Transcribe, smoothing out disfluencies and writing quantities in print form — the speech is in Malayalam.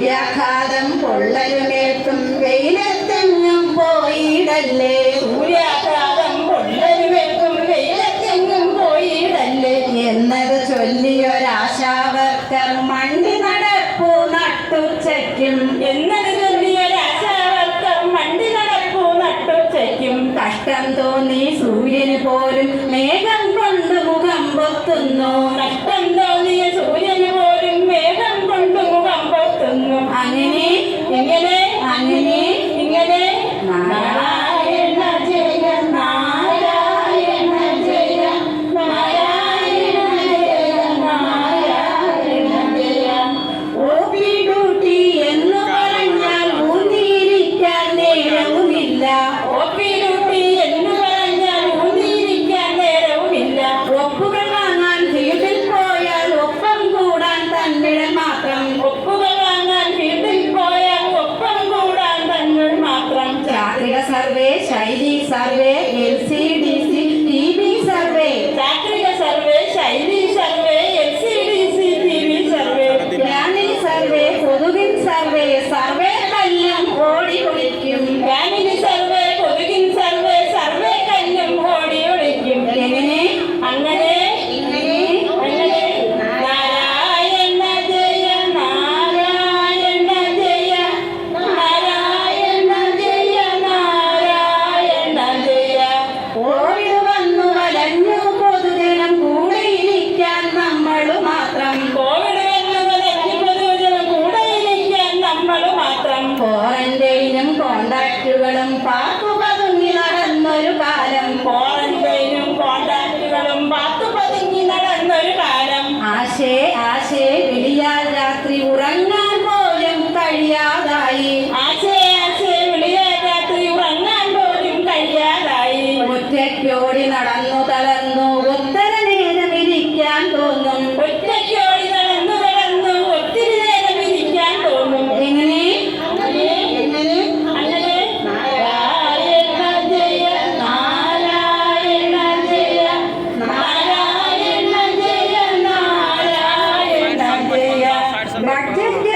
സൂര്യാഘാതം പൊള്ളലുമേൽക്കും വെയിലത്തെങ്ങും പോയിടല്ലേ. സൂര്യാഘാതം പൊള്ളലുമേൽക്കും വെയിലത്തെങ്ങും പോയിടല്ലേ എന്നത് ചൊല്ലിയൊരാശാവർക്കർ മണ്ടി നടപ്പു നട്ടുച്ചയ്ക്കും. എന്നത് ചൊല്ലിയൊരാശാവർക്കർ മണ്ടി നടപ്പു നട്ടുച്ചയ്ക്കും. കഷ്ടം തോന്നി സൂര്യന് പോലും മേഘം കൊണ്ട് മുഖം പൊത്തുന്നു. കഷ്ടം തോന്നിയ സൂര്യന് പോലും മേഘം കൊണ്ട് മുഖം പൊത്തുന്നു. അങ്ങനെ ഇങ്ങനെ അങ്ങനെ ഇങ്ങനെ നാരായണ ജയ നാരായണ ജയ നാരായണ ജയ നാരായണ ജയ. ഓപി ഡ്യൂട്ടി എന്ന് പറഞ്ഞാൽ ഊന്നിയിരിക്കാൻ നേരവുമില്ല. ഓപ്പി ഡ്യൂട്ടി എന്ന് പറഞ്ഞാൽ ഊന്നിയിരിക്കാൻ നേരവുമില്ല. ഒപ്പുകൾ വാങ്ങാൻ ഫീൽഡിൽ പോയാൽ ഒപ്പം കൂടാൻ തന്നിടം മാത്രം. ഒപ്പുകൾ വാങ്ങാൻ ഫീൽഡിൽ പോയാൽ ഒപ്പം കൂടാൻ തങ്ങൾ മാത്രം. ചാക്രിക സർവേ, ശൈലി സർവേ, LCDC, TV സർവേ, ചാക്രിക സർവേ, ശൈലി സർവേ, LCDC, TV സർവേ, ഗ്രാമീണ സർവേ, കൊതുകിൻ സർവേ, സർവേ കല്ലും ഓടി ഒളിക്കും. ഫാമിലി സർവേ, കൊതുകിൻ സർവേ, സർവേ കല്ലും ഓടി ഒളിക്കും. എങ്ങനെ അങ്ങനെ ഇങ്ങനെ അങ്ങനെ നാരായണ ജയ നാരായണ ജയ നാരായണ ജയ നാരായണ ജയ. കോവിഡ് വന്നു വലഞ്ഞു പൊതുജനം കൂടെയിരിക്കാൻ നമ്മളു മാത്രം. കോവിഡ് വന്നവരെ പൊതുജനം കൂടെയിരിക്കാൻ നമ്മൾ മാത്രം. ക്വാറന്റൈനും കോണ്ടാക്റ്റുകളും പാക്കു പതുങ്ങി നടന്നൊരു കാലം. ക്വാറന്റൈനും കോണ്ടാക്റ്റുകളും പാത്തു പതുങ്ങി നടന്നൊരു കാലം. ആശേ ആശേ വിളിയാൽ രാത്രി ഉറങ്ങാൻ പോലും കഴിയാതായി. ആശേ ആശേ വിളിയാൽ രാത്രി ഉറങ്ങാൻ പോലും കഴിയാതായി. ഒറ്റയ്ക്കോടി നടന്നു